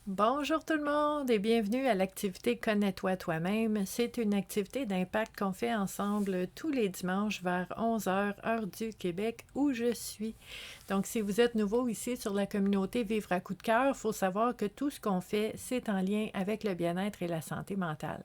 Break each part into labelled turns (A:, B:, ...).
A: Bonjour tout le monde et bienvenue à l'activité Connais-toi toi-même. C'est une activité d'impact qu'on fait ensemble tous les dimanches vers 11 heures, heure du Québec, où je suis. Donc, si vous êtes nouveau ici sur la communauté Vivre à coup de cœur, il faut savoir que tout ce qu'on fait, c'est en lien avec le bien-être et la santé mentale.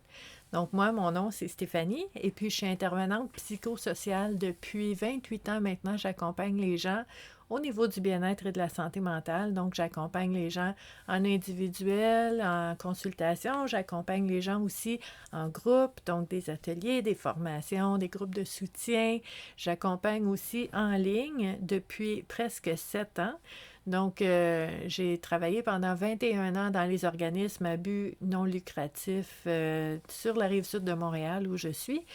A: Donc, moi, mon nom, c'est Stéphanie et puis je suis intervenante psychosociale depuis 28 ans maintenant. J'accompagne les gens au niveau du bien-être et de la santé mentale. Donc, j'accompagne les gens en individuel, en consultation. J'accompagne les gens aussi en groupe, donc des ateliers, des formations, des groupes de soutien. J'accompagne aussi en ligne depuis presque 7 ans. Donc, j'ai travaillé pendant 21 ans dans les organismes à but non lucratif sur la rive sud de Montréal où je suis.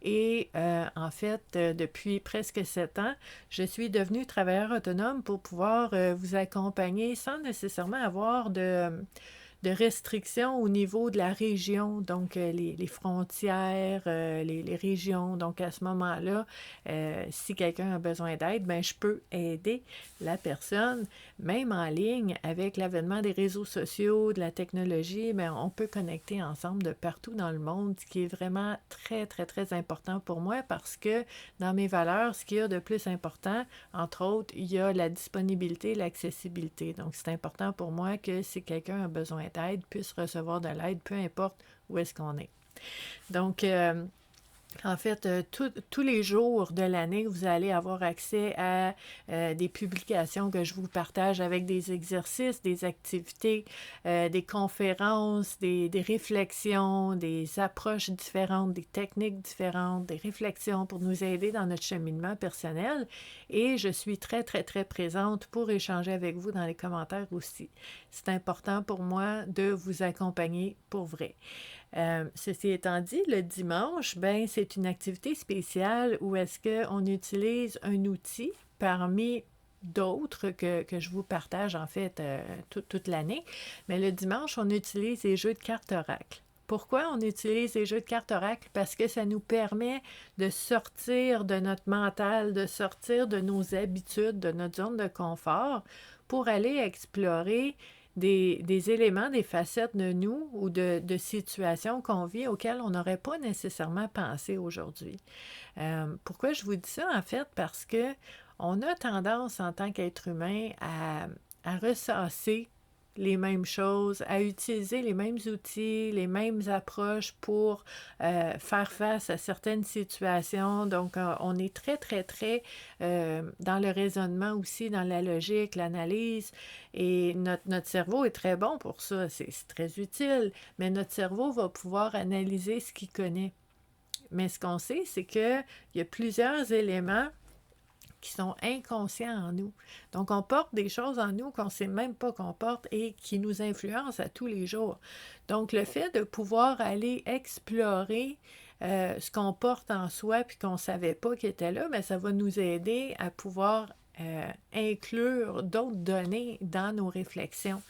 A: Et en fait, depuis presque 7 ans, je suis devenue travailleur autonome pour pouvoir vous accompagner sans nécessairement avoir de restrictions au niveau de la région, donc les frontières, les régions. Donc à ce moment-là, si quelqu'un a besoin d'aide, ben, je peux aider la personne, même en ligne, avec l'avènement des réseaux sociaux, de la technologie, ben, on peut connecter ensemble de partout dans le monde, ce qui est vraiment très, très, très important pour moi parce que dans mes valeurs, ce qu'il y a de plus important, entre autres, il y a la disponibilité et l'accessibilité. Donc, c'est important pour moi que si quelqu'un a besoin d'aide, puisse recevoir de l'aide, peu importe où est-ce qu'on est. Donc, en fait, tous les jours de l'année, vous allez avoir accès à des publications que je vous partage avec des exercices, des activités, des conférences, des réflexions, des approches différentes, des techniques différentes, des réflexions pour nous aider dans notre cheminement personnel. Et je suis très, très, très présente pour échanger avec vous dans les commentaires aussi. C'est important pour moi de vous accompagner pour vrai. Ceci étant dit, le dimanche, ben, c'est une activité spéciale où est-ce qu'on utilise un outil parmi d'autres que je vous partage en fait toute l'année. Mais le dimanche, on utilise les jeux de cartes oracle. Pourquoi on utilise les jeux de cartes oracle? Parce que ça nous permet de sortir de notre mental, de sortir de nos habitudes, de notre zone de confort pour aller explorer des éléments, des facettes de nous ou de situations qu'on vit auxquelles on n'aurait pas nécessairement pensé aujourd'hui. Pourquoi je vous dis ça, en fait? Parce que on a tendance en tant qu'être humain à ressasser les mêmes choses, à utiliser les mêmes outils, les mêmes approches pour faire face à certaines situations. Donc, on est très, très, très dans le raisonnement aussi, dans la logique, l'analyse. Et notre cerveau est très bon pour ça, c'est très utile, mais notre cerveau va pouvoir analyser ce qu'il connaît. Mais ce qu'on sait, c'est qu'il y a plusieurs éléments qui sont inconscients en nous. Donc, on porte des choses en nous qu'on ne sait même pas qu'on porte et qui nous influencent à tous les jours. Donc, le fait de pouvoir aller explorer ce qu'on porte en soi puis qu'on ne savait pas qu'il était là, bien, ça va nous aider à pouvoir inclure d'autres données dans nos réflexions.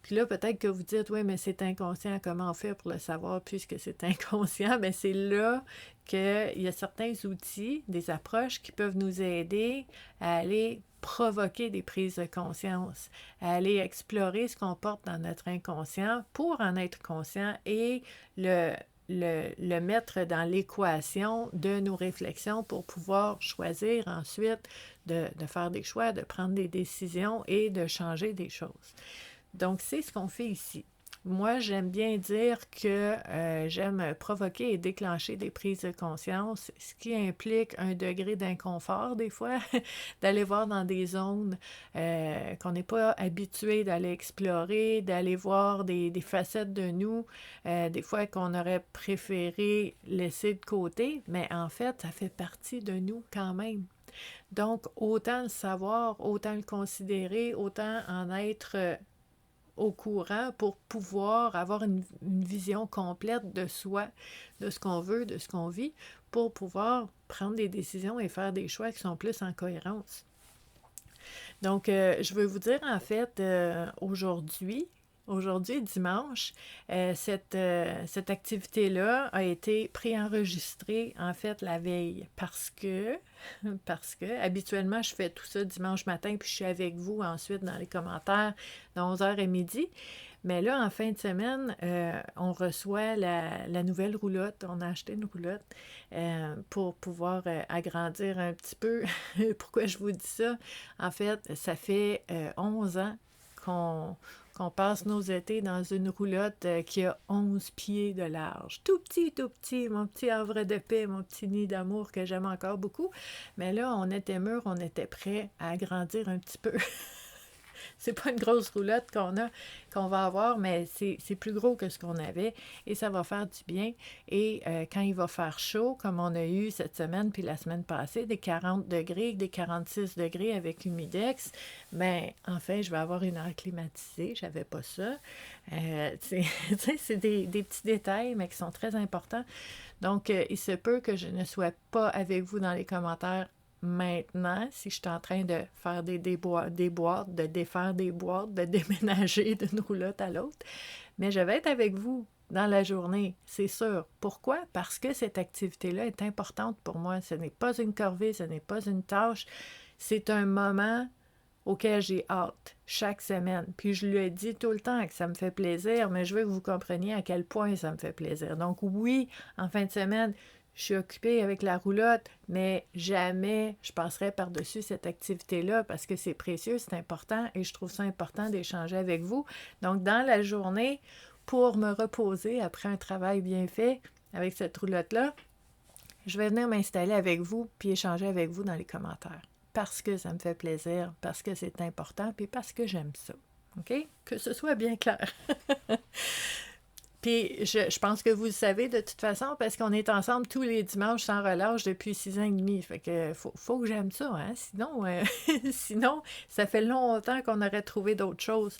A: Puis là, peut-être que vous dites, oui, mais c'est inconscient, comment on fait pour le savoir puisque c'est inconscient? Bien, c'est là qu'il y a certains outils, des approches qui peuvent nous aider à aller provoquer des prises de conscience, à aller explorer ce qu'on porte dans notre inconscient pour en être conscient et le mettre dans l'équation de nos réflexions pour pouvoir choisir ensuite de faire des choix, de prendre des décisions et de changer des choses. Donc, c'est ce qu'on fait ici. Moi, j'aime bien dire que j'aime provoquer et déclencher des prises de conscience, ce qui implique un degré d'inconfort des fois, d'aller voir dans des zones qu'on n'est pas habitué d'aller explorer, d'aller voir des facettes de nous, des fois qu'on aurait préféré laisser de côté, mais en fait, ça fait partie de nous quand même. Donc, autant le savoir, autant le considérer, autant en être au courant pour pouvoir avoir une vision complète de soi, de ce qu'on veut, de ce qu'on vit, pour pouvoir prendre des décisions et faire des choix qui sont plus en cohérence. Donc, je veux vous dire en fait aujourd'hui aujourd'hui, dimanche, cette activité-là a été préenregistrée, en fait, la veille. Parce que habituellement, je fais tout ça dimanche matin, puis je suis avec vous ensuite dans les commentaires de 11h à midi. Mais là, en fin de semaine, on reçoit la nouvelle roulotte. On a acheté une roulotte pour pouvoir agrandir un petit peu. Pourquoi je vous dis ça? En fait, ça fait 11 ans qu'on passe nos étés dans une roulotte qui a 11 pieds de large. Tout petit, mon petit havre de paix, mon petit nid d'amour que j'aime encore beaucoup. Mais là, on était mûrs, on était prêts à agrandir un petit peu. C'est pas une grosse roulotte qu'on va avoir, mais c'est plus gros que ce qu'on avait et ça va faire du bien. Et quand il va faire chaud, comme on a eu cette semaine puis la semaine passée, des 40 degrés, des 46 degrés avec humidex, ben enfin, je vais avoir une air climatisée. J'avais pas ça. C'est des petits détails, mais qui sont très importants. Donc, il se peut que je ne sois pas avec vous dans les commentaires maintenant, si je suis en train de faire des boîtes, de défaire des boîtes, de déménager d'une roulotte à l'autre, mais je vais être avec vous dans la journée, c'est sûr. Pourquoi? Parce que cette activité-là est importante pour moi. Ce n'est pas une corvée, ce n'est pas une tâche, c'est un moment auquel j'ai hâte chaque semaine. Puis je lui ai dit tout le temps que ça me fait plaisir, mais je veux que vous compreniez à quel point ça me fait plaisir. Donc oui, en fin de semaine, je suis occupée avec la roulotte, mais jamais je passerai par-dessus cette activité-là parce que c'est précieux, c'est important et je trouve ça important d'échanger avec vous. Donc, dans la journée, pour me reposer après un travail bien fait avec cette roulotte-là, je vais venir m'installer avec vous puis échanger avec vous dans les commentaires parce que ça me fait plaisir, parce que c'est important puis parce que j'aime ça. OK? Que ce soit bien clair. Puis je pense que vous le savez de toute façon parce qu'on est ensemble tous les dimanches sans relâche depuis 6 ans et demi. Fait que faut que j'aime ça, hein? Sinon, ça fait longtemps qu'on aurait trouvé d'autres choses.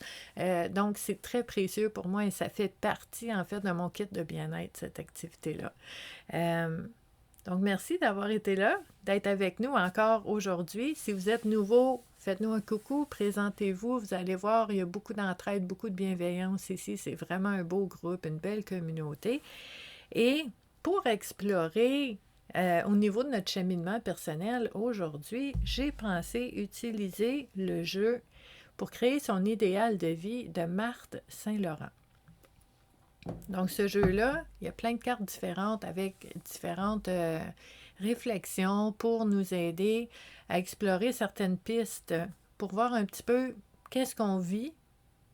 A: Donc, c'est très précieux pour moi et ça fait partie, en fait, de mon kit de bien-être, cette activité-là. Donc, merci d'avoir été là, d'être avec nous encore aujourd'hui. Si vous êtes nouveau, faites-nous un coucou, présentez-vous. Vous allez voir, il y a beaucoup d'entraide, beaucoup de bienveillance ici. C'est vraiment un beau groupe, une belle communauté. Et pour explorer au niveau de notre cheminement personnel, aujourd'hui, j'ai pensé utiliser le jeu pour créer son idéal de vie de Marthe Saint-Laurent. Donc, ce jeu-là, il y a plein de cartes différentes avec différentes réflexions pour nous aider à explorer certaines pistes pour voir un petit peu qu'est-ce qu'on vit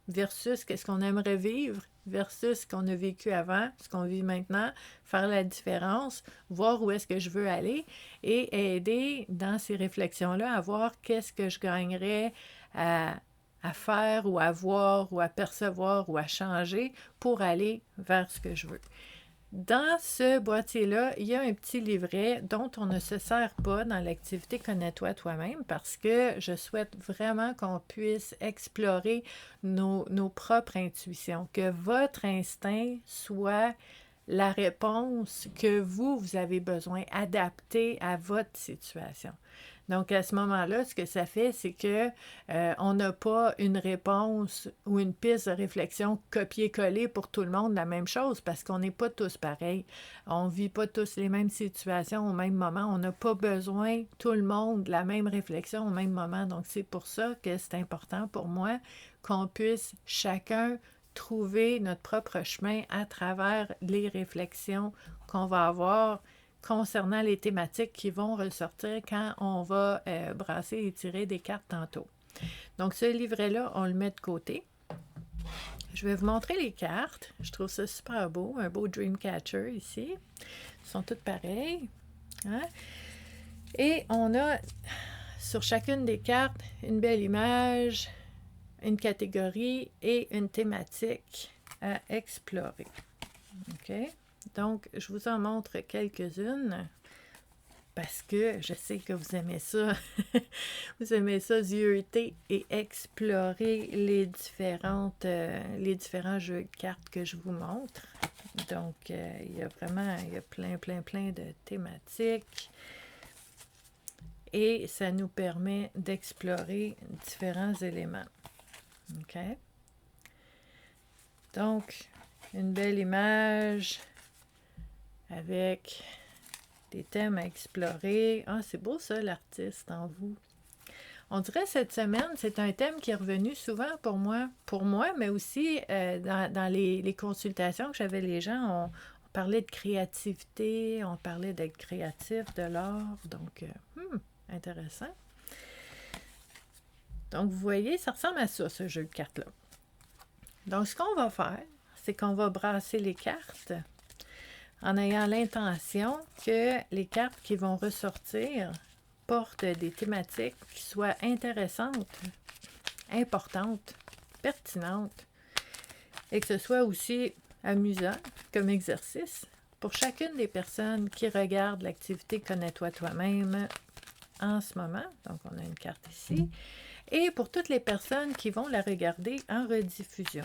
A: versus qu'est-ce qu'on aimerait vivre versus ce qu'on a vécu avant, ce qu'on vit maintenant, faire la différence, voir où est-ce que je veux aller et aider dans ces réflexions-là à voir qu'est-ce que je gagnerais à faire ou à voir ou à percevoir ou à changer pour aller vers ce que je veux. Dans ce boîtier-là, il y a un petit livret dont on ne se sert pas dans l'activité Connais-toi toi-même parce que je souhaite vraiment qu'on puisse explorer nos propres intuitions, que votre instinct soit la réponse que vous avez besoin adaptée à votre situation. Donc, à ce moment-là, ce que ça fait, c'est que on n'a pas une réponse ou une piste de réflexion copier-coller pour tout le monde, la même chose, parce qu'on n'est pas tous pareils. On ne vit pas tous les mêmes situations au même moment. On n'a pas besoin, tout le monde, de la même réflexion au même moment. Donc, c'est pour ça que c'est important pour moi qu'on puisse chacun trouver notre propre chemin à travers les réflexions qu'on va avoir concernant les thématiques qui vont ressortir quand on va brasser et tirer des cartes tantôt. Donc, ce livret-là, on le met de côté. Je vais vous montrer les cartes. Je trouve ça super beau, un beau Dreamcatcher ici. Ils sont toutes pareilles. Hein? Et on a sur chacune des cartes une belle image, une catégorie et une thématique à explorer. OK? Donc, je vous en montre quelques-unes parce que je sais que vous aimez ça. Vous aimez ça, zioter et explorer les différents jeux de cartes que je vous montre. Donc, il y a plein de thématiques. Et ça nous permet d'explorer différents éléments. OK? Donc, une belle image avec des thèmes à explorer. Ah, c'est beau ça, l'artiste en vous. On dirait cette semaine, c'est un thème qui est revenu souvent pour moi, mais aussi dans les consultations que j'avais les gens, on parlait de créativité, on parlait d'être créatif, de l'art, donc intéressant. Donc vous voyez, ça ressemble à ça, ce jeu de cartes-là. Donc ce qu'on va faire, c'est qu'on va brasser les cartes en ayant l'intention que les cartes qui vont ressortir portent des thématiques qui soient intéressantes, importantes, pertinentes, et que ce soit aussi amusant comme exercice pour chacune des personnes qui regardent l'activité Connais-toi toi-même en ce moment. Donc, on a une carte ici. Et pour toutes les personnes qui vont la regarder en rediffusion.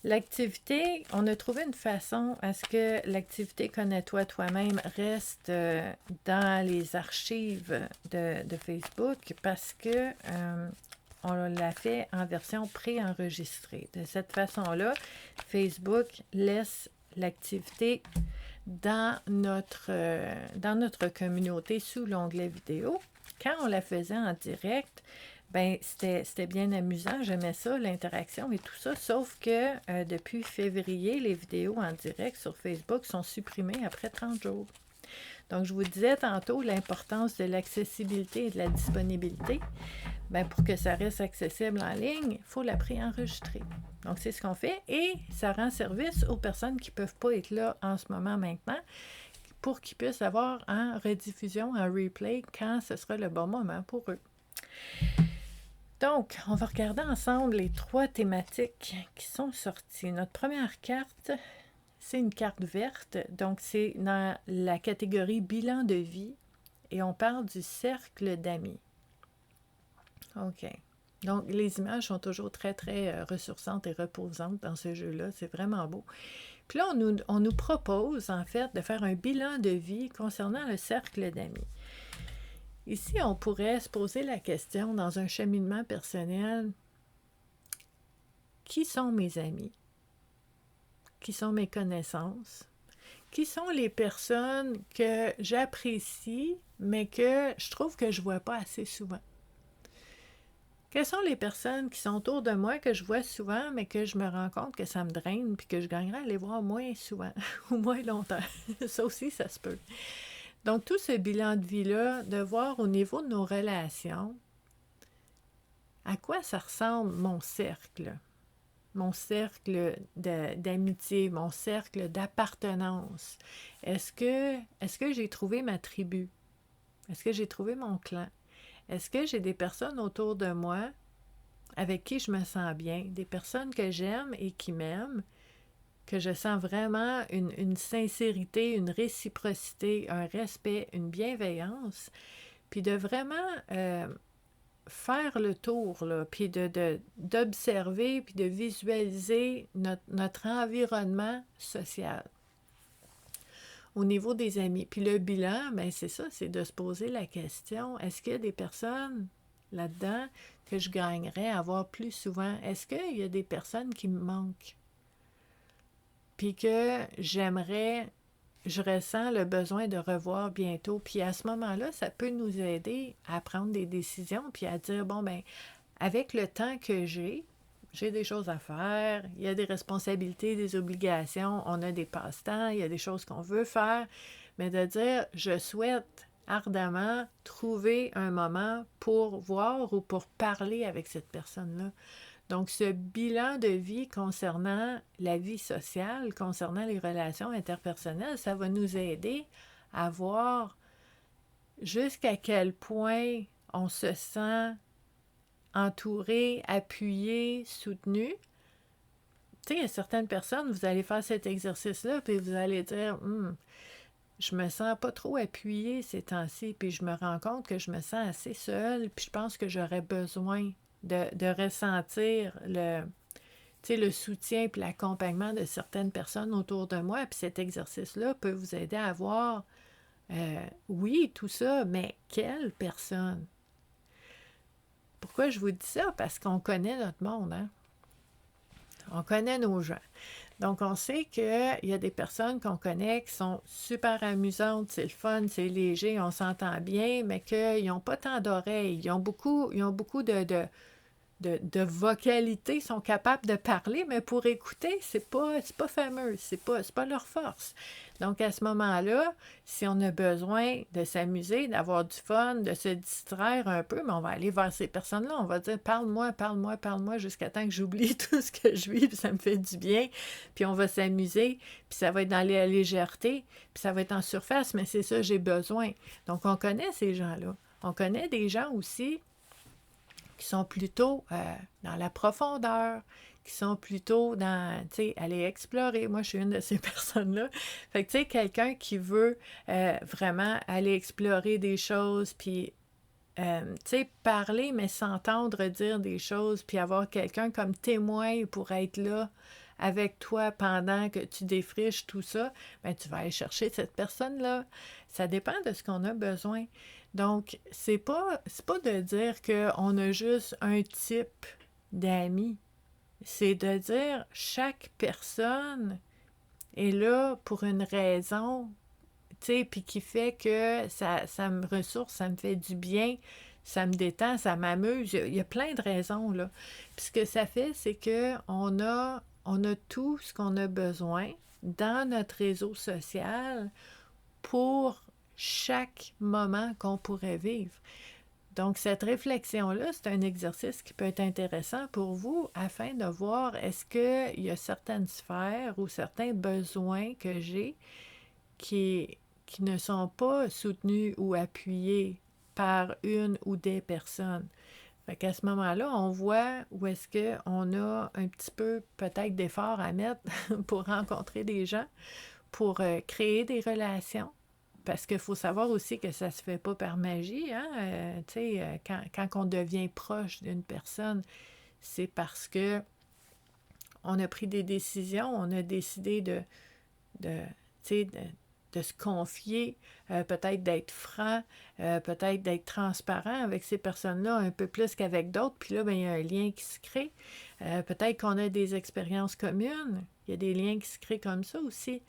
A: L'activité, on a trouvé une façon à ce que l'activité Connais-toi toi-même reste dans les archives de Facebook parce que on l'a fait en version préenregistrée. De cette façon-là, Facebook laisse l'activité dans notre communauté sous l'onglet vidéo. Quand on la faisait en direct, ben c'était bien amusant, j'aimais ça, l'interaction et tout ça, sauf que depuis février, les vidéos en direct sur Facebook sont supprimées après 30 jours. Donc, je vous disais tantôt l'importance de l'accessibilité et de la disponibilité. Bien, pour que ça reste accessible en ligne, il faut la préenregistrer. Donc, c'est ce qu'on fait et ça rend service aux personnes qui ne peuvent pas être là en ce moment maintenant pour qu'ils puissent avoir en rediffusion, en replay, quand ce sera le bon moment pour eux. Donc, on va regarder ensemble les 3 thématiques qui sont sorties. Notre première carte, c'est une carte verte, donc c'est dans la catégorie bilan de vie et on parle du cercle d'amis. OK. Donc, les images sont toujours très, très ressourçantes et reposantes dans ce jeu-là. C'est vraiment beau. Puis là, on nous propose, en fait, de faire un bilan de vie concernant le cercle d'amis. Ici, on pourrait se poser la question, dans un cheminement personnel, qui sont mes amis? Qui sont mes connaissances? Qui sont les personnes que j'apprécie, mais que je trouve que je ne vois pas assez souvent? Quelles sont les personnes qui sont autour de moi, que je vois souvent, mais que je me rends compte que ça me draine, puis que je gagnerais à les voir moins souvent ou moins longtemps? Ça aussi, ça se peut. Donc, tout ce bilan de vie-là, de voir au niveau de nos relations, à quoi ça ressemble mon cercle d'amitié, mon cercle d'appartenance. Est-ce que j'ai trouvé ma tribu? Est-ce que j'ai trouvé mon clan? Est-ce que j'ai des personnes autour de moi avec qui je me sens bien, des personnes que j'aime et qui m'aiment, que je sens vraiment une sincérité, une réciprocité, un respect, une bienveillance, puis de vraiment faire le tour, là, puis d'observer, puis de visualiser notre environnement social au niveau des amis. Puis le bilan, bien c'est ça, c'est de se poser la question, est-ce qu'il y a des personnes là-dedans que je gagnerais à voir plus souvent? Est-ce qu'il y a des personnes qui me manquent? Puis que je ressens le besoin de revoir bientôt. Puis à ce moment-là, ça peut nous aider à prendre des décisions, puis à dire, bon, ben avec le temps que j'ai des choses à faire, il y a des responsabilités, des obligations, on a des passe-temps, il y a des choses qu'on veut faire, mais de dire, je souhaite ardemment trouver un moment pour voir ou pour parler avec cette personne-là. Donc, ce bilan de vie concernant la vie sociale, concernant les relations interpersonnelles, ça va nous aider à voir jusqu'à quel point on se sent entouré, appuyé, soutenu. Tu sais, il y a certaines personnes, vous allez faire cet exercice-là, puis vous allez dire, je me sens pas trop appuyée ces temps-ci, puis je me rends compte que je me sens assez seule, puis je pense que j'aurais besoin de ressentir le soutien et l'accompagnement de certaines personnes autour de moi. Puis cet exercice-là peut vous aider à voir, oui, tout ça, mais quelle personne? Pourquoi je vous dis ça? Parce qu'on connaît notre monde, hein? On connaît nos gens. Donc, on sait qu'il y a des personnes qu'on connaît qui sont super amusantes, c'est le fun, c'est léger, on s'entend bien, mais qu'ils n'ont pas tant d'oreilles. Ils ont beaucoup de vocalité, ils sont capables de parler, mais pour écouter, c'est pas fameux, c'est pas leur force. Donc, à ce moment-là, si on a besoin de s'amuser, d'avoir du fun, de se distraire un peu, mais on va aller vers ces personnes-là, on va dire « parle-moi, parle-moi, parle-moi » jusqu'à temps que j'oublie tout ce que je vis, puis ça me fait du bien, puis on va s'amuser, puis ça va être dans la légèreté, puis ça va être en surface, mais c'est ça, j'ai besoin. Donc, on connaît ces gens-là. On connaît des gens aussi qui sont plutôt dans la profondeur, qui sont plutôt dans, tu sais, aller explorer. Moi, je suis une de ces personnes-là. Fait que, tu sais, quelqu'un qui veut vraiment aller explorer des choses, puis, tu sais, parler, mais s'entendre dire des choses, puis avoir quelqu'un comme témoin pour être là avec toi pendant que tu défriches tout ça, bien, tu vas aller chercher cette personne-là. Ça dépend de ce qu'on a besoin. Donc, c'est pas de dire qu'on a juste un type d'amis. C'est de dire chaque personne est là pour une raison, tu sais, puis qui fait que ça me ressource, ça me fait du bien, ça me détend, ça m'amuse. Il y a plein de raisons, là. Puis ce que ça fait, c'est qu'on a tout ce qu'on a besoin dans notre réseau social pour chaque moment qu'on pourrait vivre. Donc, cette réflexion-là, c'est un exercice qui peut être intéressant pour vous afin de voir est-ce qu'il y a certaines sphères ou certains besoins que j'ai qui ne sont pas soutenus ou appuyés par une ou des personnes. Fait qu'à ce moment-là, on voit où est-ce qu'on a un petit peu peut-être d'efforts à mettre pour rencontrer des gens, pour créer des relations. Parce qu'il faut savoir aussi que ça ne se fait pas par magie. Hein? Tu sais, quand on devient proche d'une personne, c'est parce que on a pris des décisions, on a décidé tu sais, de se confier, peut-être d'être franc, peut-être d'être transparent avec ces personnes-là un peu plus qu'avec d'autres. Puis là, bien, il y a un lien qui se crée. Peut-être qu'on a des expériences communes. Il y a des liens qui se créent comme ça aussi.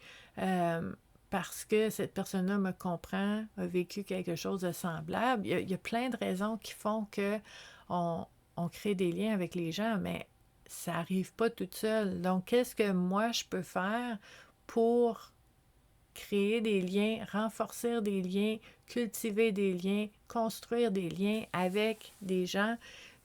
A: Parce que cette personne-là me comprend, a vécu quelque chose de semblable. Il y a plein de raisons qui font qu'on crée des liens avec les gens, mais ça n'arrive pas toute seule. Donc, qu'est-ce que moi, je peux faire pour créer des liens, renforcer des liens, cultiver des liens, construire des liens avec des gens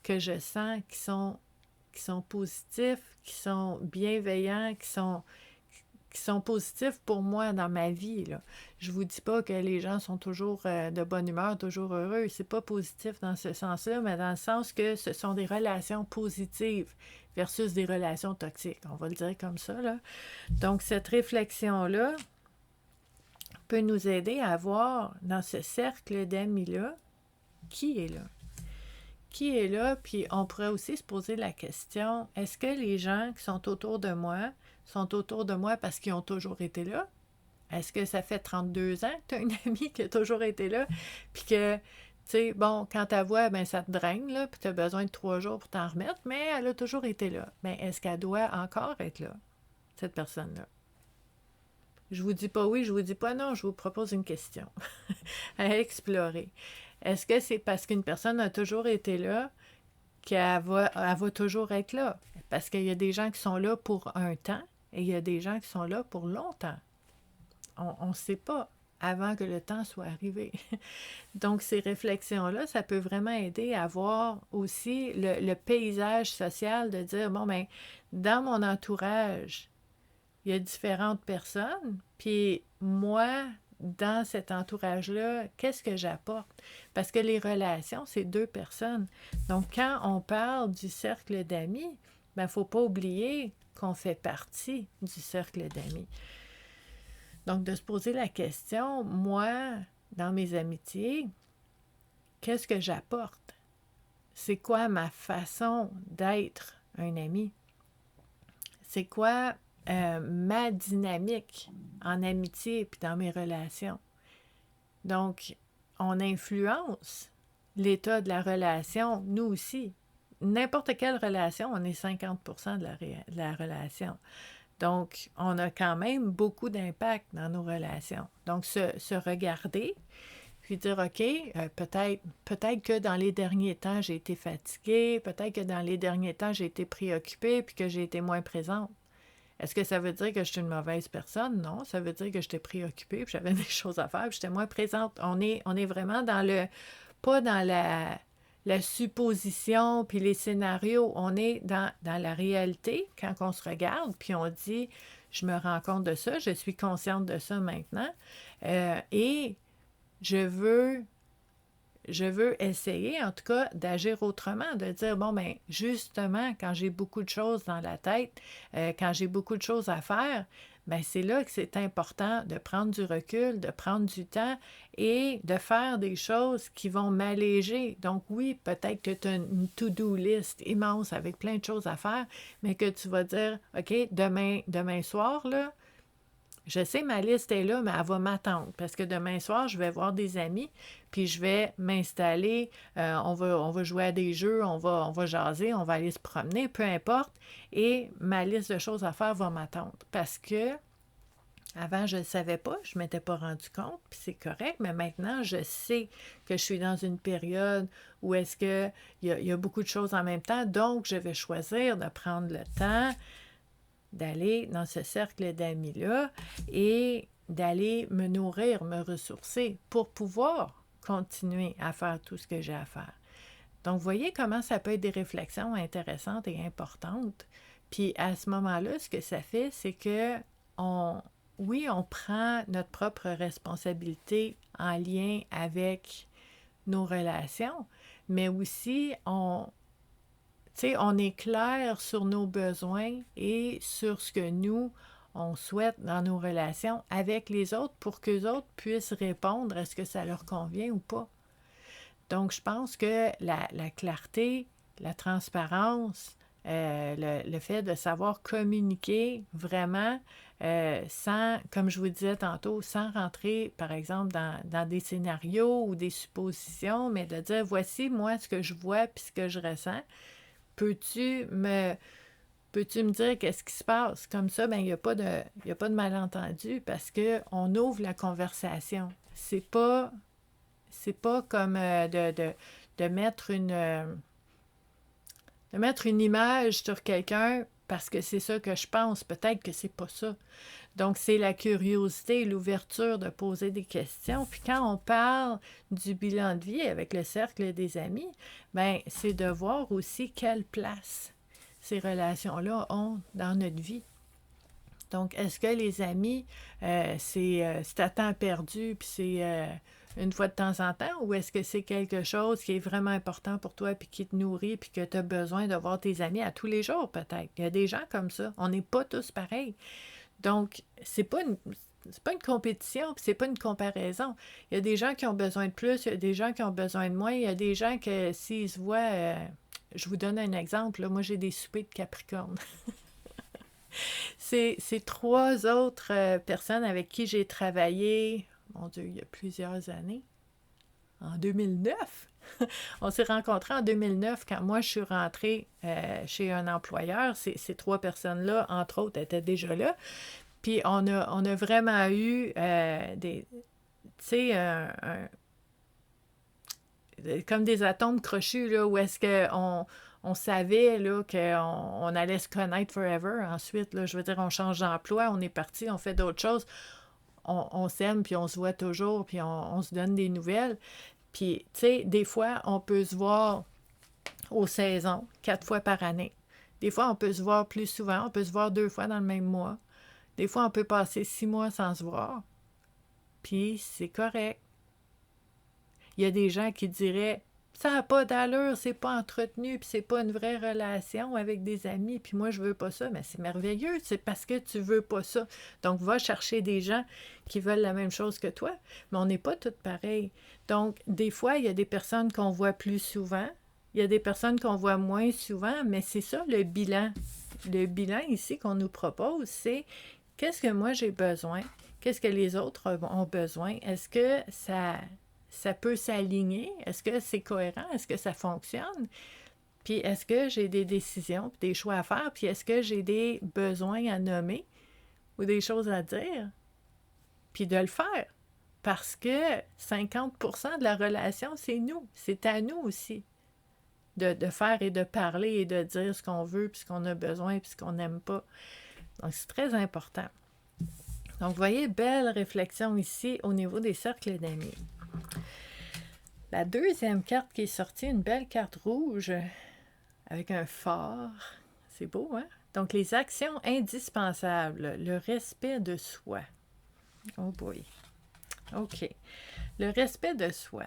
A: que je sens qui sont positifs, qui sont bienveillants, qui sont positifs pour moi dans ma vie, là. Je vous dis pas que les gens sont toujours de bonne humeur, toujours heureux. C'est pas positif dans ce sens-là, mais dans le sens que ce sont des relations positives versus des relations toxiques. On va le dire comme ça, là. Donc, cette réflexion-là peut nous aider à voir dans ce cercle d'amis-là qui est là. Qui est là, puis on pourrait aussi se poser la question, est-ce que les gens qui sont autour de moi parce qu'ils ont toujours été là? Est-ce que ça fait 32 ans que tu as une amie qui a toujours été là? Puis que, tu sais, bon, quand ta voix, ben ça te draine, là, puis tu as besoin de 3 jours pour t'en remettre, mais elle a toujours été là. Mais est-ce qu'elle doit encore être là, cette personne-là? Je vous dis pas oui, je vous dis pas non, je vous propose une question à explorer. Est-ce que c'est parce qu'une personne a toujours été là qu'elle va toujours être là? Parce qu'il y a des gens qui sont là pour un temps et il y a des gens qui sont là pour longtemps. On ne sait pas avant que le temps soit arrivé. Donc, ces réflexions-là, ça peut vraiment aider à voir aussi le paysage social, de dire, bon, ben, dans mon entourage, il y a différentes personnes, puis moi, dans cet entourage-là, qu'est-ce que j'apporte? Parce que les relations, c'est 2 personnes. Donc, quand on parle du cercle d'amis, il ne faut pas oublier qu'on fait partie du cercle d'amis. Donc, de se poser la question, moi, dans mes amitiés, qu'est-ce que j'apporte? C'est quoi ma façon d'être un ami? C'est quoi ma dynamique en amitié puis dans mes relations? Donc, on influence l'état de la relation, nous aussi. n'importe quelle relation, on est 50% de la relation. Donc, on a quand même beaucoup d'impact dans nos relations. Donc, se regarder, puis dire, OK, peut-être que dans les derniers temps, j'ai été fatiguée, peut-être que dans les derniers temps, j'ai été préoccupée, puis que j'ai été moins présente. Est-ce que ça veut dire que je suis une mauvaise personne? Non, ça veut dire que j'étais préoccupée, puis j'avais des choses à faire, puis j'étais moins présente. On est vraiment dans pas dans la supposition, puis les scénarios, on est dans la réalité, quand on se regarde, puis on dit, je me rends compte de ça, je suis consciente de ça maintenant, et je veux essayer, en tout cas, d'agir autrement, de dire, bon, ben justement, quand j'ai beaucoup de choses dans la tête, quand j'ai beaucoup de choses à faire, ben c'est là que c'est important de prendre du recul, de prendre du temps et de faire des choses qui vont m'alléger. Donc oui, peut-être que tu as une to-do list immense avec plein de choses à faire, mais que tu vas dire, OK, demain soir, là, je sais, ma liste est là, mais elle va m'attendre parce que demain soir, je vais voir des amis, puis je vais m'installer, on va jouer à des jeux, on va jaser, on va aller se promener, peu importe, et ma liste de choses à faire va m'attendre parce que avant, je ne savais pas, je ne m'étais pas rendu compte, puis c'est correct, mais maintenant, je sais que je suis dans une période où est-ce qu'il y a beaucoup de choses en même temps, donc je vais choisir de prendre le temps d'aller dans ce cercle d'amis-là et d'aller me nourrir, me ressourcer pour pouvoir continuer à faire tout ce que j'ai à faire. Donc, voyez comment ça peut être des réflexions intéressantes et importantes. Puis à ce moment-là, ce que ça fait, c'est que oui, on prend notre propre responsabilité en lien avec nos relations, mais aussi on est clair sur nos besoins et sur ce que nous, on souhaite dans nos relations avec les autres pour qu'eux autres puissent répondre à ce que ça leur convient ou pas. Donc, je pense que la clarté, la transparence, le fait de savoir communiquer vraiment sans, comme je vous disais tantôt, sans rentrer, par exemple, dans des scénarios ou des suppositions, mais de dire, voici moi ce que je vois puis ce que je ressens. Peux-tu me dire qu'est-ce qui se passe? Comme ça, ben, il n'y a pas de malentendu parce qu'on ouvre la conversation. C'est pas comme de mettre une image sur quelqu'un parce que c'est ça que je pense. Peut-être que c'est pas ça. Donc, c'est la curiosité, l'ouverture de poser des questions. Puis quand on parle du bilan de vie avec le cercle des amis, ben c'est de voir aussi quelle place ces relations-là ont dans notre vie. Donc, est-ce que les amis, c'est à temps perdu, puis c'est une fois de temps en temps, ou est-ce que c'est quelque chose qui est vraiment important pour toi, puis qui te nourrit, puis que tu as besoin de voir tes amis à tous les jours, peut-être? Il y a des gens comme ça. On n'est pas tous pareils. Donc, c'est pas une compétition, puis c'est pas une comparaison. Il y a des gens qui ont besoin de plus, il y a des gens qui ont besoin de moins, il y a des gens que s'ils se voient, je vous donne un exemple, là, moi j'ai des soupers de Capricorne. C'est trois autres personnes avec qui j'ai travaillé, mon Dieu, il y a plusieurs années, en 2009. On s'est rencontrés en 2009 quand moi je suis rentrée chez un employeur. Ces trois personnes-là, entre autres, étaient déjà là. Puis on a vraiment eu comme des atomes crochus, là, où est-ce qu'on savait là, qu'on allait se connaître forever. Ensuite, là, je veux dire, on change d'emploi, on est parti, on fait d'autres choses. On s'aime, puis on se voit toujours, puis on se donne des nouvelles. Puis, tu sais, des fois, on peut se voir aux saisons, 4 fois par année. Des fois, on peut se voir plus souvent, on peut se voir 2 fois dans le même mois. Des fois, on peut passer 6 mois sans se voir. Puis, c'est correct. Il y a des gens qui diraient, ça n'a pas d'allure, c'est pas entretenu, puis c'est pas une vraie relation avec des amis, puis moi, je veux pas ça. Mais c'est merveilleux, c'est parce que tu veux pas ça. Donc, va chercher des gens qui veulent la même chose que toi, mais on n'est pas toutes pareilles. Donc, des fois, il y a des personnes qu'on voit plus souvent, il y a des personnes qu'on voit moins souvent, mais c'est ça le bilan. Le bilan ici qu'on nous propose, c'est qu'est-ce que moi j'ai besoin? Qu'est-ce que les autres ont besoin? Est-ce que ça peut s'aligner? Est-ce que c'est cohérent? Est-ce que ça fonctionne? Puis est-ce que j'ai des décisions, puis des choix à faire, puis est-ce que j'ai des besoins à nommer ou des choses à dire, puis de le faire. Parce que 50% de la relation, c'est nous. C'est à nous aussi de faire et de parler et de dire ce qu'on veut, puis ce qu'on a besoin, puis ce qu'on n'aime pas. Donc, c'est très important. Donc, vous voyez, belle réflexion ici au niveau des cercles d'amis. La deuxième carte qui est sortie, une belle carte rouge avec un phare. C'est beau, hein? Donc, les actions indispensables, le respect de soi. Oh boy. OK. Le respect de soi.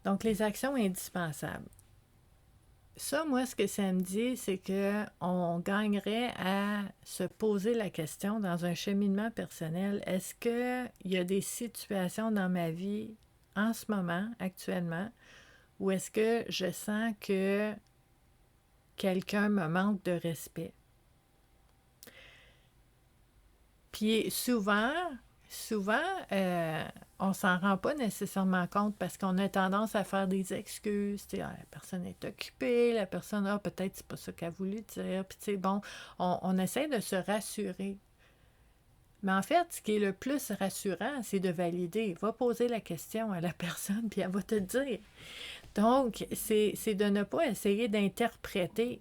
A: Donc, les actions indispensables. Ça, moi, ce que ça me dit, c'est qu'on gagnerait à se poser la question dans un cheminement personnel, est-ce qu'il y a des situations dans ma vie en ce moment, actuellement, où est-ce que je sens que quelqu'un me manque de respect? Puis souvent, on s'en rend pas nécessairement compte parce qu'on a tendance à faire des excuses. Tu sais, la personne est occupée, la personne, peut-être c'est pas ça qu'elle a voulu dire. Puis tu sais, bon, on essaie de se rassurer. Mais en fait, ce qui est le plus rassurant, c'est de valider. Va poser la question à la personne, puis elle va te dire. Donc, c'est de ne pas essayer d'interpréter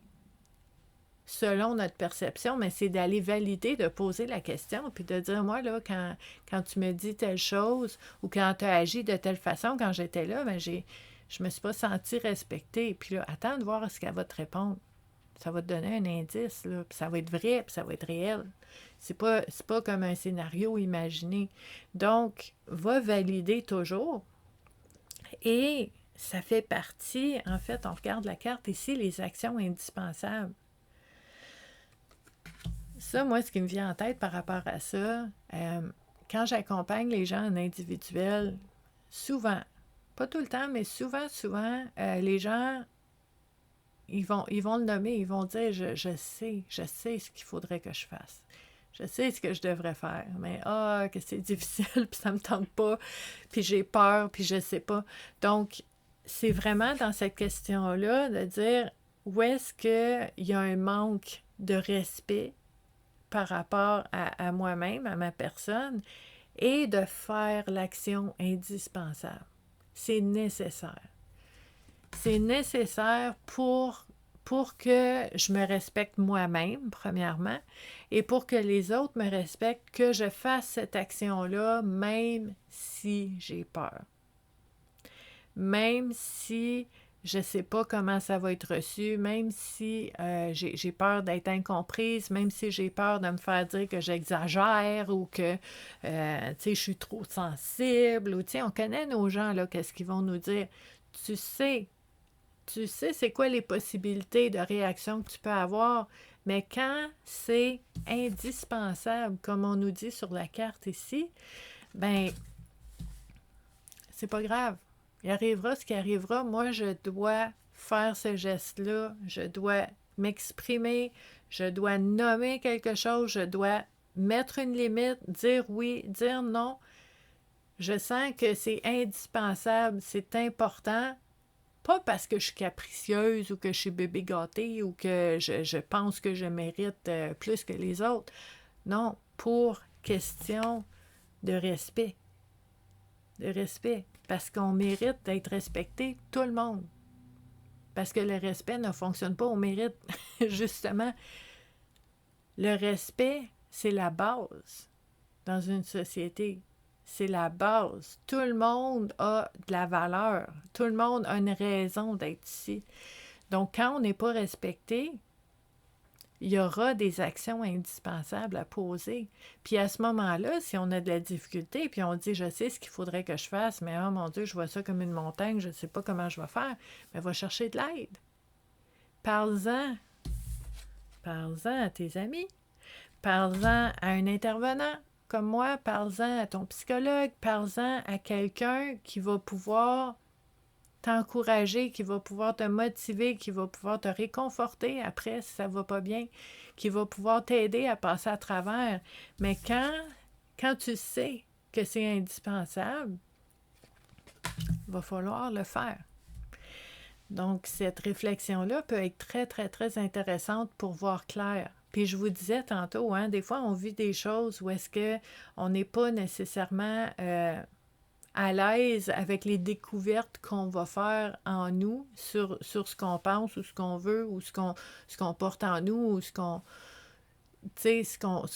A: selon notre perception, mais c'est d'aller valider, de poser la question, puis de dire, moi, là, quand tu me dis telle chose, ou quand tu as agi de telle façon, quand j'étais là, ben je me suis pas sentie respectée. Puis là, attends de voir ce qu'elle va te répondre. Ça va te donner un indice, là, puis ça va être vrai, puis ça va être réel. C'est pas comme un scénario imaginé. Donc, va valider toujours. Et ça fait partie, en fait, on regarde la carte ici, les actions indispensables. Ça, moi, ce qui me vient en tête par rapport à ça, quand j'accompagne les gens en individuel, souvent, pas tout le temps, mais souvent, les gens, ils vont le nommer, ils vont dire, je sais ce qu'il faudrait que je fasse. Je sais ce que je devrais faire, mais que c'est difficile, puis ça me tente pas, puis j'ai peur, puis je sais pas. Donc, c'est vraiment dans cette question-là de dire où est-ce qu'il y a un manque de respect par rapport à moi-même, à ma personne, et de faire l'action indispensable. C'est nécessaire. C'est nécessaire pour que je me respecte moi-même, premièrement, et pour que les autres me respectent, que je fasse cette action-là, même si j'ai peur. Même si je ne sais pas comment ça va être reçu, même si j'ai peur d'être incomprise, même si j'ai peur de me faire dire que j'exagère ou que je suis trop sensible. Ou, on connaît nos gens, là, qu'est-ce qu'ils vont nous dire. Tu sais c'est quoi les possibilités de réaction que tu peux avoir, mais quand c'est indispensable, comme on nous dit sur la carte ici, ben c'est pas grave. Il arrivera ce qui arrivera. Moi, je dois faire ce geste-là. Je dois m'exprimer. Je dois nommer quelque chose. Je dois mettre une limite, dire oui, dire non. Je sens que c'est indispensable, c'est important. Pas parce que je suis capricieuse ou que je suis bébé gâté ou que je pense que je mérite plus que les autres. Non, pour question de respect. De respect. Parce qu'on mérite d'être respecté, tout le monde. Parce que le respect ne fonctionne pas au mérite. Justement, le respect, c'est la base dans une société. C'est la base. Tout le monde a de la valeur. Tout le monde a une raison d'être ici. Donc, quand on n'est pas respecté, il y aura des actions indispensables à poser. Puis à ce moment-là, si on a de la difficulté, puis on dit, je sais ce qu'il faudrait que je fasse, mais oh mon Dieu, je vois ça comme une montagne, je ne sais pas comment je vais faire, mais va chercher de l'aide. Parle-en. Parle-en à tes amis. Parle-en à un intervenant comme moi. Parle-en à ton psychologue. Parle-en à quelqu'un qui va pouvoir t'encourager, qui va pouvoir te motiver, qui va pouvoir te réconforter après si ça va pas bien, qui va pouvoir t'aider à passer à travers. Mais quand tu sais que c'est indispensable, il va falloir le faire. Donc, cette réflexion-là peut être très, très, très intéressante pour voir clair. Puis je vous disais tantôt, hein, des fois, on vit des choses où est-ce qu'on n'est pas nécessairement à l'aise avec les découvertes qu'on va faire en nous sur ce qu'on pense ou ce qu'on veut ou ce qu'on porte en nous ou ce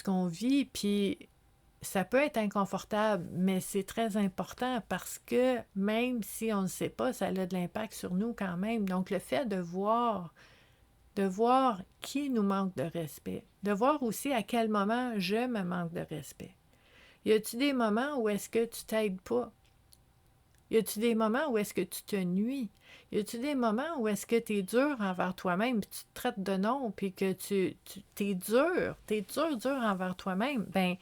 A: qu'on vit. Puis ça peut être inconfortable, mais c'est très important parce que même si on ne sait pas, ça a de l'impact sur nous quand même. Donc le fait de voir qui nous manque de respect, de voir aussi à quel moment je me manque de respect. Y a-t-il des moments où est-ce que tu t'aides pas? Y a-t-il des moments où est-ce que tu te nuis? Y a-t-il des moments où est-ce que tu es dur envers toi-même, puis tu te traites de non, puis que t'es dur envers toi-même? Ben,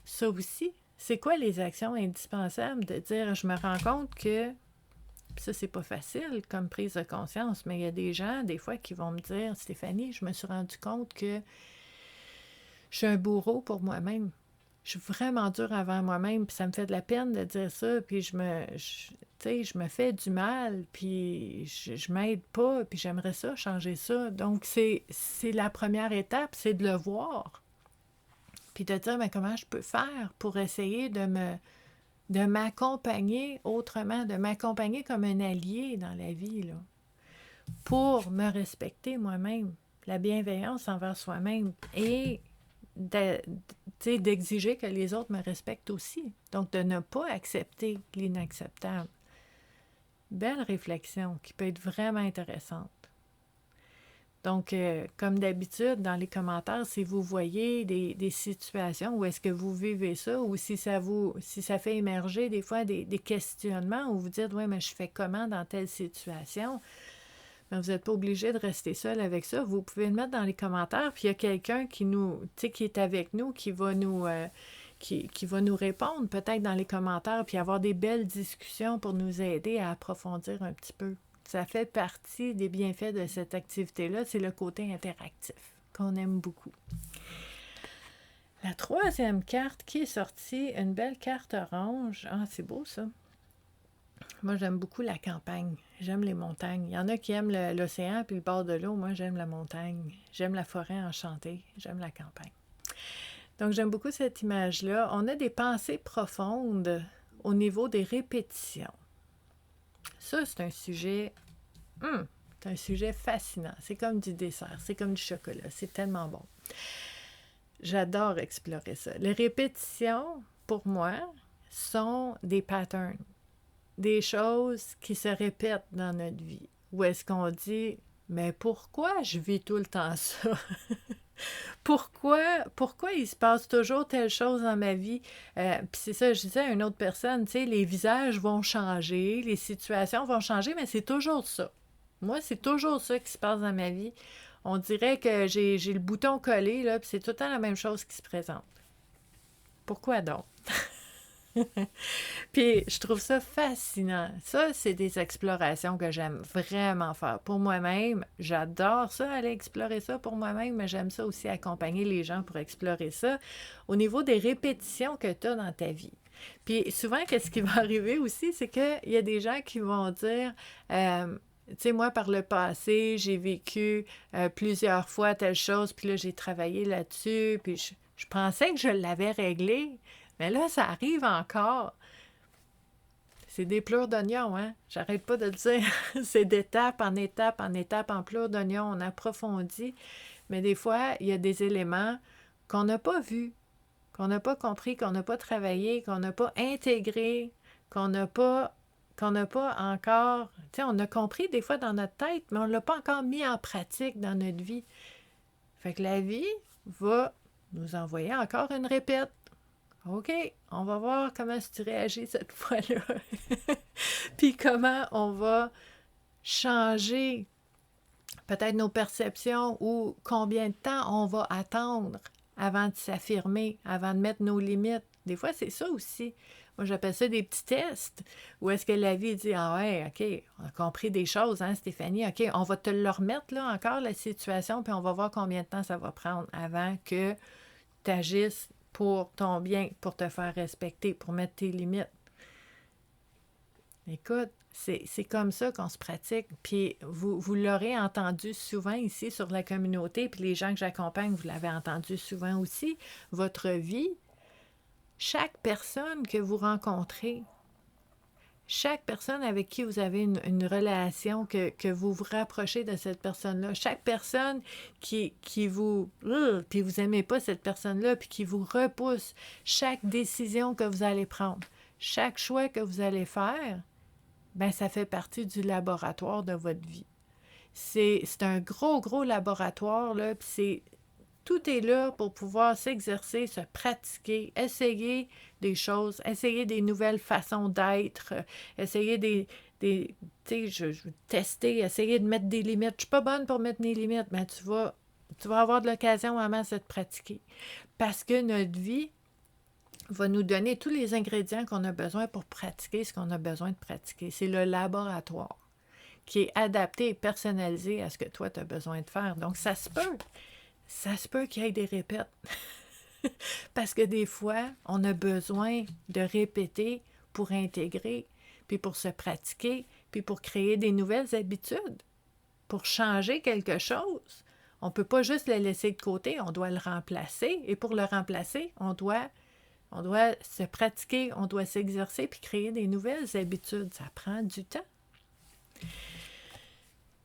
A: ça aussi, c'est quoi les actions indispensables de dire, je me rends compte que, puis ça, c'est pas facile comme prise de conscience, mais il y a des gens, des fois, qui vont me dire, Stéphanie, je me suis rendu compte que je suis un bourreau pour moi-même. Je suis vraiment dure envers moi-même, puis ça me fait de la peine de dire ça, puis je me fais du mal, puis je m'aide pas, puis j'aimerais ça, changer ça. Donc, c'est la première étape, c'est de le voir. Puis de dire, mais comment je peux faire pour essayer de m'accompagner autrement, de m'accompagner comme un allié dans la vie, là, pour me respecter moi-même, la bienveillance envers soi-même et d'exiger que les autres me respectent aussi. Donc, de ne pas accepter l'inacceptable. Belle réflexion qui peut être vraiment intéressante. Donc, comme d'habitude, dans les commentaires, si vous voyez des situations où est-ce que vous vivez ça, ou si ça fait émerger des fois des questionnements, où vous dites, oui, mais je fais comment dans telle situation? Mais vous n'êtes pas obligé de rester seul avec ça. Vous pouvez le mettre dans les commentaires, puis il y a quelqu'un qui est avec nous, qui va nous répondre peut-être dans les commentaires, puis avoir des belles discussions pour nous aider à approfondir un petit peu. Ça fait partie des bienfaits de cette activité-là, c'est le côté interactif qu'on aime beaucoup. La troisième carte qui est sortie, une belle carte orange. Ah, c'est beau ça. Moi, j'aime beaucoup la campagne. J'aime les montagnes. Il y en a qui aiment l'océan puis le bord de l'eau. Moi, j'aime la montagne. J'aime la forêt enchantée. J'aime la campagne. Donc, j'aime beaucoup cette image-là. On a des pensées profondes au niveau des répétitions. Ça, c'est un sujet fascinant. C'est comme du dessert. C'est comme du chocolat. C'est tellement bon. J'adore explorer ça. Les répétitions, pour moi, sont des patterns. Des choses qui se répètent dans notre vie. Où est-ce qu'on dit, mais pourquoi je vis tout le temps ça? Pourquoi il se passe toujours telle chose dans ma vie? Puis c'est ça, je disais à une autre personne, tu sais, les visages vont changer, les situations vont changer, mais c'est toujours ça. Moi, c'est toujours ça qui se passe dans ma vie. On dirait que j'ai le bouton collé, là, puis c'est tout le temps la même chose qui se présente. Pourquoi donc? Puis je trouve ça fascinant. Ça, c'est des explorations que j'aime vraiment faire pour moi-même. J'adore ça, aller explorer ça pour moi-même, mais j'aime ça aussi accompagner les gens pour explorer ça au niveau des répétitions que tu as dans ta vie. Puis souvent, qu'est-ce qui va arriver aussi, c'est qu'il y a des gens qui vont dire... tu sais, moi, par le passé, j'ai vécu plusieurs fois telle chose, puis là, j'ai travaillé là-dessus, puis je pensais que je l'avais réglé, mais là, ça arrive encore. C'est des pleurs d'oignon, hein? J'arrête pas de le dire. C'est d'étape en étape, en étape, en pleurs d'oignon. On approfondit. Mais des fois, il y a des éléments qu'on n'a pas vus, qu'on n'a pas compris, qu'on n'a pas travaillé, qu'on n'a pas intégré, qu'on n'a pas encore... Tu sais, on a compris des fois dans notre tête, mais on ne l'a pas encore mis en pratique dans notre vie. Fait que la vie va nous envoyer encore une répète. OK, on va voir comment tu réagis cette fois-là. Puis comment on va changer peut-être nos perceptions ou combien de temps on va attendre avant de s'affirmer, avant de mettre nos limites. Des fois, c'est ça aussi. Moi, j'appelle ça des petits tests. Où est-ce que la vie dit, ah ouais, OK, on a compris des choses, hein, Stéphanie? OK, on va te le remettre, là, encore, la situation, puis on va voir combien de temps ça va prendre avant que tu agisses pour ton bien, pour te faire respecter, pour mettre tes limites. Écoute, c'est comme ça qu'on se pratique. Puis vous l'aurez entendu souvent ici sur la communauté, puis les gens que j'accompagne, vous l'avez entendu souvent aussi. Votre vie, chaque personne que vous rencontrez, chaque personne avec qui vous avez une relation, que vous vous rapprochez de cette personne-là, chaque personne qui vous... puis vous n'aimez pas cette personne-là, puis qui vous repousse, chaque décision que vous allez prendre, chaque choix que vous allez faire, ben ça fait partie du laboratoire de votre vie. C'est un gros, gros laboratoire, là, puis tout est là pour pouvoir s'exercer, se pratiquer, essayer des choses, essayer des nouvelles façons d'être, essayer tu sais, je veux tester, essayer de mettre des limites. Je suis pas bonne pour mettre des limites, mais tu vas avoir de l'occasion vraiment de te pratiquer. Parce que notre vie va nous donner tous les ingrédients qu'on a besoin pour pratiquer ce qu'on a besoin de pratiquer. C'est le laboratoire qui est adapté et personnalisé à ce que toi, tu as besoin de faire. Donc, ça se peut qu'il y ait des répètes. Parce que des fois, on a besoin de répéter pour intégrer, puis pour se pratiquer, puis pour créer des nouvelles habitudes, pour changer quelque chose. On ne peut pas juste le laisser de côté, on doit le remplacer. Et pour le remplacer, on doit se pratiquer, on doit s'exercer, puis créer des nouvelles habitudes. Ça prend du temps.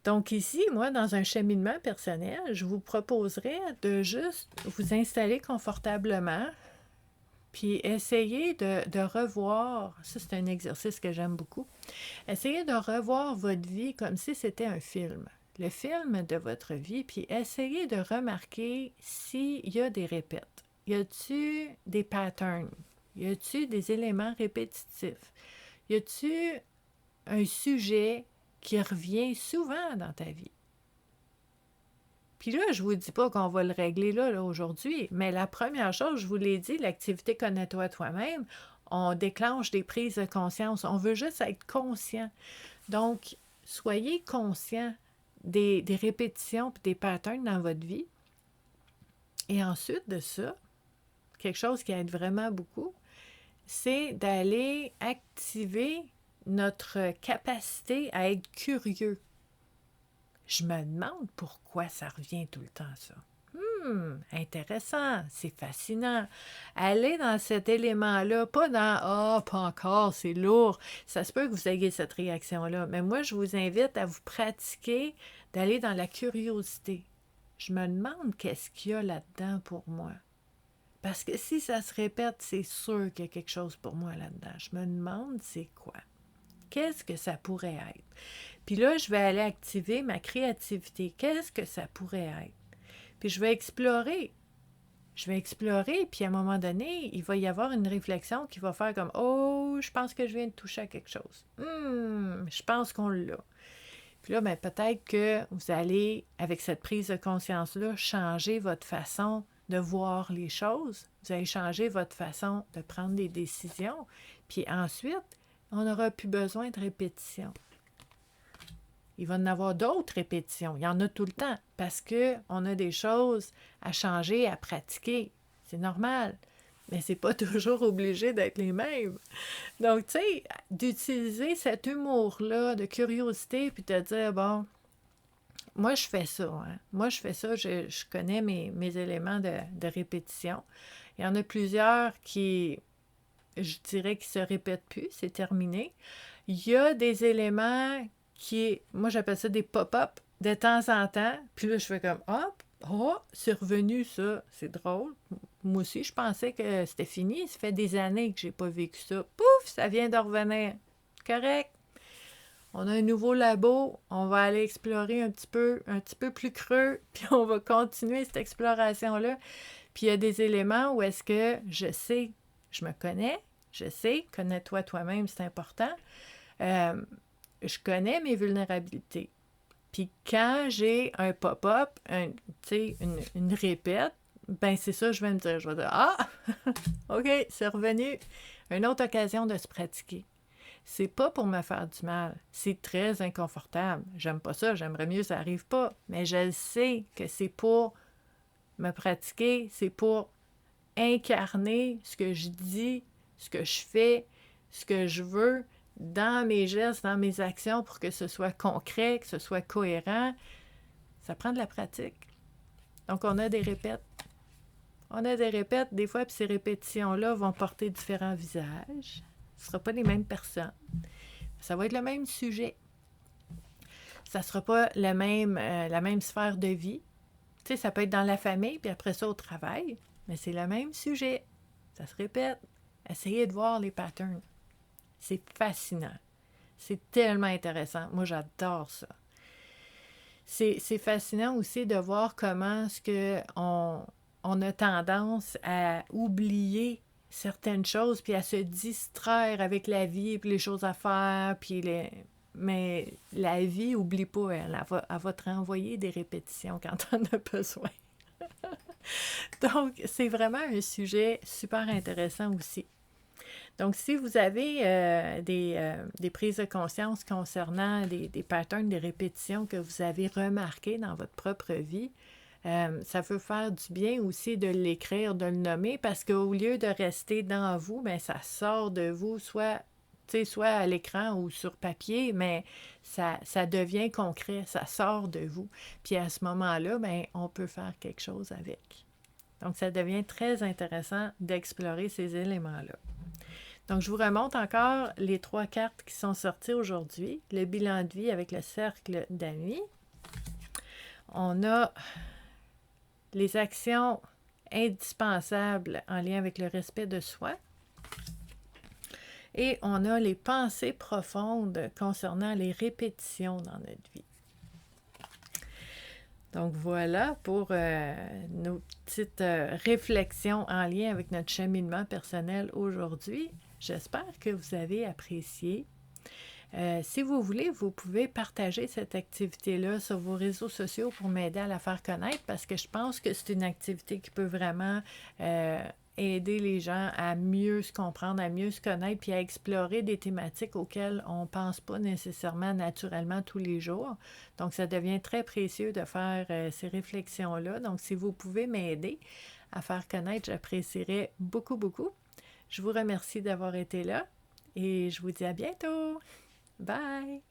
A: Donc ici, moi, dans un cheminement personnel, je vous proposerais de juste vous installer confortablement, puis essayer de revoir, ça c'est un exercice que j'aime beaucoup, essayez de revoir votre vie comme si c'était un film, le film de votre vie, puis essayez de remarquer s'il y a des répètes. Y a-t-il des patterns? Y a-t-il des éléments répétitifs? Y a-t-il un sujet qui revient souvent dans ta vie? Puis là, je ne vous dis pas qu'on va le régler là aujourd'hui, mais la première chose, je vous l'ai dit, l'activité Connais-toi toi-même, on déclenche des prises de conscience. On veut juste être conscient. Donc, soyez conscient des répétitions et des patterns dans votre vie. Et ensuite de ça, quelque chose qui aide vraiment beaucoup, c'est d'aller activer notre capacité à être curieux. Je me demande pourquoi ça revient tout le temps, ça. Intéressant, c'est fascinant. Allez dans cet élément-là, pas dans « Ah, pas encore, c'est lourd ». Ça se peut que vous ayez cette réaction-là, mais moi, je vous invite à vous pratiquer, d'aller dans la curiosité. Je me demande qu'est-ce qu'il y a là-dedans pour moi. Parce que si ça se répète, c'est sûr qu'il y a quelque chose pour moi là-dedans. Je me demande c'est quoi. Qu'est-ce que ça pourrait être? Puis là, je vais aller activer ma créativité. Qu'est-ce que ça pourrait être? Puis je vais explorer. Puis à un moment donné, il va y avoir une réflexion qui va faire comme « Oh, je pense que je viens de toucher à quelque chose. Je pense qu'on l'a. » Puis là, peut-être que vous allez, avec cette prise de conscience-là, changer votre façon de voir les choses. Vous allez changer votre façon de prendre des décisions. Puis ensuite, on n'aura plus besoin de répétition. Il va y en avoir d'autres répétitions. Il y en a tout le temps parce qu'on a des choses à changer, à pratiquer. C'est normal. Mais c'est pas toujours obligé d'être les mêmes. Donc, tu sais, d'utiliser cet humour-là de curiosité puis de dire, bon, moi, je fais ça. Moi, je fais ça. Je connais mes éléments de répétition. Il y en a plusieurs qui, je dirais, qui se répètent plus. C'est terminé. Il y a des éléments moi, j'appelle ça des pop-up de temps en temps. Puis là, je fais comme, c'est revenu ça. C'est drôle. Moi aussi, je pensais que c'était fini. Ça fait des années que j'ai pas vécu ça. Pouf, ça vient de revenir. Correct. On a un nouveau labo. On va aller explorer un petit peu plus creux. Puis on va continuer cette exploration-là. Puis il y a des éléments où est-ce que je sais, je me connais, je sais, connais-toi toi-même, c'est important. Je connais mes vulnérabilités. Puis quand j'ai un pop-up, une répète, c'est ça, je vais me dire. Je vais dire, OK, c'est revenu. Une autre occasion de se pratiquer. C'est pas pour me faire du mal. C'est très inconfortable. J'aime pas ça. J'aimerais mieux que ça arrive pas. Mais je sais que c'est pour me pratiquer. C'est pour incarner ce que je dis, ce que je fais, ce que je veux dans mes gestes, dans mes actions, pour que ce soit concret, que ce soit cohérent, ça prend de la pratique. Donc, on a des répètes. On a des répètes, des fois, puis ces répétitions-là vont porter différents visages. Ce ne sera pas les mêmes personnes. Ça va être le même sujet. Ça ne sera pas la même sphère de vie. Tu sais, ça peut être dans la famille, puis après ça au travail, mais c'est le même sujet. Ça se répète. Essayez de voir les patterns. C'est fascinant. C'est tellement intéressant. Moi, j'adore ça. C'est fascinant aussi de voir comment est-ce qu'on a tendance à oublier certaines choses, puis à se distraire avec la vie, puis les choses à faire, mais la vie, oublie pas, elle va te renvoyer des répétitions quand on a besoin. Donc, c'est vraiment un sujet super intéressant aussi. Donc, si vous avez des prises de conscience concernant des patterns, des répétitions que vous avez remarquées dans votre propre vie, ça peut faire du bien aussi de l'écrire, de le nommer, parce qu'au lieu de rester dans vous, bien, ça sort de vous, soit à l'écran ou sur papier, mais ça devient concret, ça sort de vous. Puis à ce moment-là, bien, on peut faire quelque chose avec. Donc, ça devient très intéressant d'explorer ces éléments-là. Donc, je vous remonte encore les 3 cartes qui sont sorties aujourd'hui. Le bilan de vie avec le cercle d'amis. On a les actions indispensables en lien avec le respect de soi. Et on a les pensées profondes concernant les répétitions dans notre vie. Donc voilà pour nos petites réflexions en lien avec notre cheminement personnel aujourd'hui. J'espère que vous avez apprécié. Si vous voulez, vous pouvez partager cette activité-là sur vos réseaux sociaux pour m'aider à la faire connaître, parce que je pense que c'est une activité qui peut vraiment aider les gens à mieux se comprendre, à mieux se connaître, puis à explorer des thématiques auxquelles on ne pense pas nécessairement naturellement tous les jours. Donc, ça devient très précieux de faire ces réflexions-là. Donc, si vous pouvez m'aider à faire connaître, j'apprécierais beaucoup, beaucoup. Je vous remercie d'avoir été là et je vous dis à bientôt. Bye!